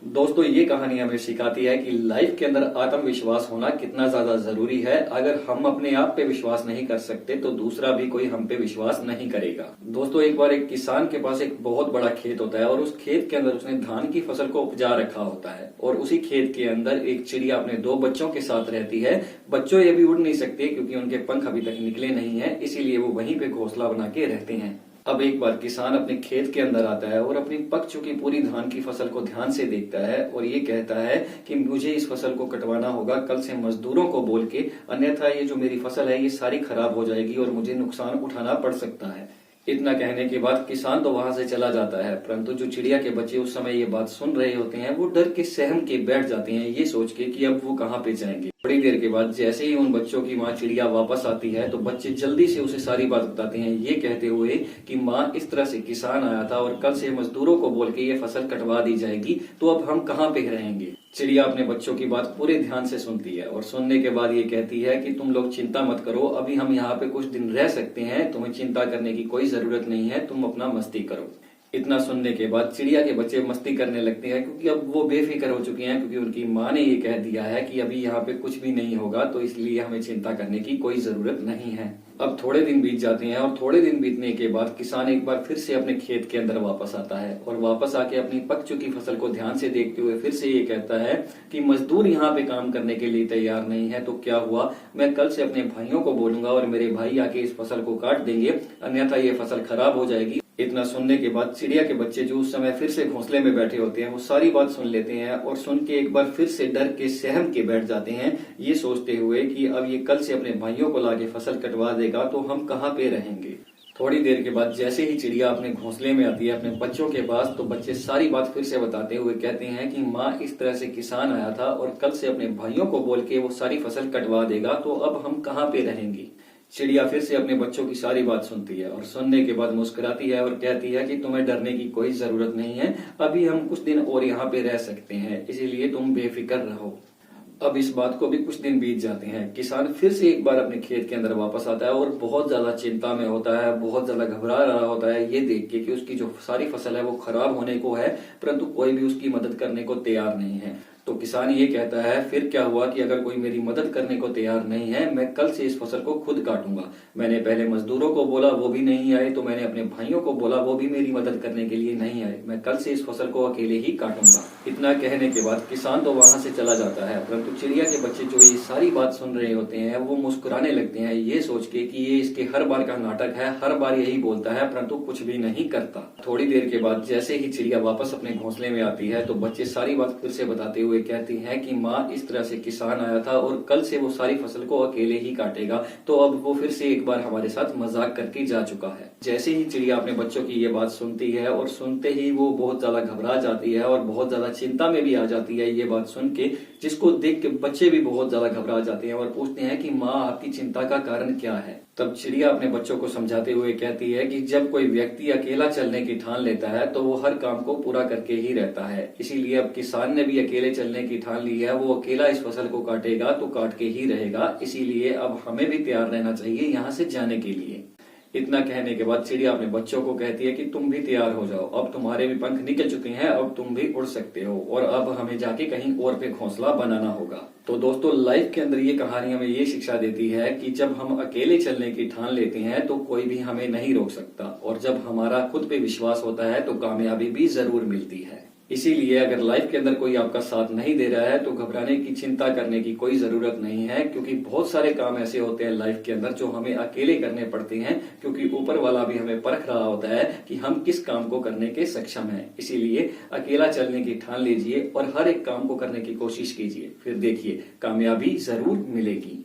दोस्तों ये कहानी हमें सिखाती है कि लाइफ के अंदर आत्मविश्वास होना कितना ज्यादा जरूरी है। अगर हम अपने आप पे विश्वास नहीं कर सकते तो दूसरा भी कोई हम पे विश्वास नहीं करेगा। दोस्तों एक बार एक किसान के पास एक बहुत बड़ा खेत होता है और उस खेत के अंदर उसने धान की फसल को उपजा रखा होता है और उसी खेत के अंदर एक चिड़िया अपने दो बच्चों के साथ रहती है। बच्चों ये भी उड़ नहीं सकते क्योंकि उनके पंख अभी तक निकले नहीं है, इसीलिए वो वहीं पे घोंसला बना के रहते हैं। अब एक बार किसान अपने खेत के अंदर आता है और अपनी पक चुकी पूरी धान की फसल को ध्यान से देखता है और ये कहता है कि मुझे इस फसल को कटवाना होगा कल से मजदूरों को बोल के, अन्यथा ये जो मेरी फसल है ये सारी खराब हो जाएगी और मुझे नुकसान उठाना पड़ सकता है। इतना कहने के बाद किसान तो वहां से चला जाता है, परंतु जो चिड़िया के बच्चे उस समय ये बात सुन रहे होते हैं वो डर के सहम के बैठ जाते हैं, ये सोच के कि अब वो कहाँ पे जाएंगे। थोड़ी देर के बाद जैसे ही उन बच्चों की माँ चिड़िया वापस आती है तो बच्चे जल्दी से उसे सारी बात बताते हैं, ये कहते हुए कि माँ इस तरह से किसान आया था और कल से मजदूरों को बोल के ये फसल कटवा दी जाएगी, तो अब हम कहाँ पे रहेंगे। चिड़िया अपने बच्चों की बात पूरे ध्यान से सुनती है और सुनने के बाद ये कहती है कि तुम लोग चिंता मत करो, अभी हम यहाँ पे कुछ दिन रह सकते हैं, तुम्हें चिंता करने की कोई जरूरत नहीं है, तुम अपना मस्ती करो। इतना सुनने के बाद चिड़िया के बच्चे मस्ती करने लगते हैं क्योंकि अब वो बेफिक्र हो चुके हैं, क्योंकि उनकी माँ ने ये कह दिया है कि अभी यहाँ पे कुछ भी नहीं होगा, तो इसलिए हमें चिंता करने की कोई जरूरत नहीं है। अब थोड़े दिन बीत जाते हैं और थोड़े दिन बीतने के बाद किसान एक बार फिर से अपने खेत के अंदर वापस आता है और वापस आके अपनी पक चुकी फसल को ध्यान से देखते हुए फिर से ये कहता है कि मजदूर यहाँ पे काम करने के लिए तैयार नहीं है, तो क्या हुआ, मैं कल से अपने भाइयों को बोलूंगा और मेरे भाई आके इस फसल को काट देंगे, अन्यथा ये फसल खराब हो जाएगी। इतना सुनने के बाद चिड़िया के बच्चे जो उस समय फिर से घोंसले में बैठे होते हैं वो सारी बात सुन लेते हैं और सुन के एक बार फिर से डर के सहम के बैठ जाते हैं, ये सोचते हुए कि अब ये कल से अपने भाइयों को लाके फसल कटवा देगा तो हम कहाँ पे रहेंगे। थोड़ी देर के बाद जैसे ही चिड़िया अपने घोंसले में आती है अपने बच्चों के पास, तो बच्चे सारी बात फिर से बताते हुए कहते हैं कि माँ इस तरह से किसान आया था और कल से अपने भाइयों को बोल के वो सारी फसल कटवा देगा, तो अब हम कहाँ पे रहेंगे। चिड़िया फिर से अपने बच्चों की सारी बात सुनती है और सुनने के बाद मुस्कुराती है और कहती है कि तुम्हें डरने की कोई जरूरत नहीं है, अभी हम कुछ दिन और यहाँ पे रह सकते हैं, इसीलिए तुम बेफिक्र रहो। अब इस बात को भी कुछ दिन बीत जाते हैं। किसान फिर से एक बार अपने खेत के अंदर वापस आता है और बहुत ज्यादा चिंता में होता है, बहुत ज्यादा घबरा रहा होता है ये देख के कि उसकी जो सारी फसल है वो खराब होने को है, परंतु कोई भी उसकी मदद करने को तैयार नहीं है। तो किसान ये कहता है फिर क्या हुआ कि अगर कोई मेरी मदद करने को तैयार नहीं है, मैं कल से इस फसल को खुद काटूंगा। मैंने पहले मजदूरों को बोला वो भी नहीं आए, तो मैंने अपने भाइयों को बोला वो भी मेरी मदद करने के लिए नहीं आए, मैं कल से इस फसल को अकेले ही काटूंगा। इतना कहने के बाद किसान तो वहां से चला जाता है, परंतु चिड़िया के बच्चे जो ये सारी बात सुन रहे होते हैं वो मुस्कुराने लगते हैं, ये सोच के कि ये इसके हर बार का नाटक है, हर बार यही बोलता है परंतु कुछ भी नहीं करता। थोड़ी देर के बाद जैसे ही चिड़िया वापस अपने घोंसले में आती है तो बच्चे सारी बात फिर से बताते हुए कहती हैं कि माँ इस तरह से किसान आया था और कल से वो सारी फसल को अकेले ही काटेगा, तो अब वो फिर से एक बार हमारे साथ मजाक करके जा चुका है। जैसे ही चिड़िया अपने बच्चों की ये बात सुनती है और सुनते ही वो बहुत ज्यादा घबरा जाती है और बहुत ज्यादा चिंता में भी आ जाती है ये बात सुन के, जिसको देख के बच्चे भी बहुत ज्यादा घबरा जाते हैं और पूछते हैं कि माँ आपकी चिंता का कारण क्या है। तब चिड़िया अपने बच्चों को समझाते हुए कहती है कि जब कोई व्यक्ति अकेला चलने की ठान लेता है तो वो हर काम को पूरा करके ही रहता है, इसीलिए अब किसान ने भी अकेले चलने की ठान ली है, वो अकेला इस फसल को काटेगा तो काट के ही रहेगा, इसीलिए अब हमें भी तैयार रहना चाहिए यहाँ से जाने के लिए। इतना कहने के बाद चिड़िया अपने बच्चों को कहती है कि तुम भी तैयार हो जाओ, अब तुम्हारे भी पंख निकल चुके हैं, अब तुम भी उड़ सकते हो और अब हमें जाके कहीं और पे घोंसला बनाना होगा। तो दोस्तों लाइफ के अंदर ये कहानी हमें ये शिक्षा देती है कि जब हम अकेले चलने की ठान लेते हैं तो कोई भी हमें नहीं रोक सकता, और जब हमारा खुद पे विश्वास होता है तो कामयाबी भी जरूर मिलती है। इसीलिए अगर लाइफ के अंदर कोई आपका साथ नहीं दे रहा है तो घबराने की, चिंता करने की कोई जरूरत नहीं है, क्योंकि बहुत सारे काम ऐसे होते हैं लाइफ के अंदर जो हमें अकेले करने पड़ते हैं, क्योंकि ऊपर वाला भी हमें परख रहा होता है कि हम किस काम को करने के सक्षम हैं। इसीलिए अकेला चलने की ठान लीजिए और हर एक काम को करने की कोशिश कीजिए, फिर देखिए कामयाबी जरूर मिलेगी।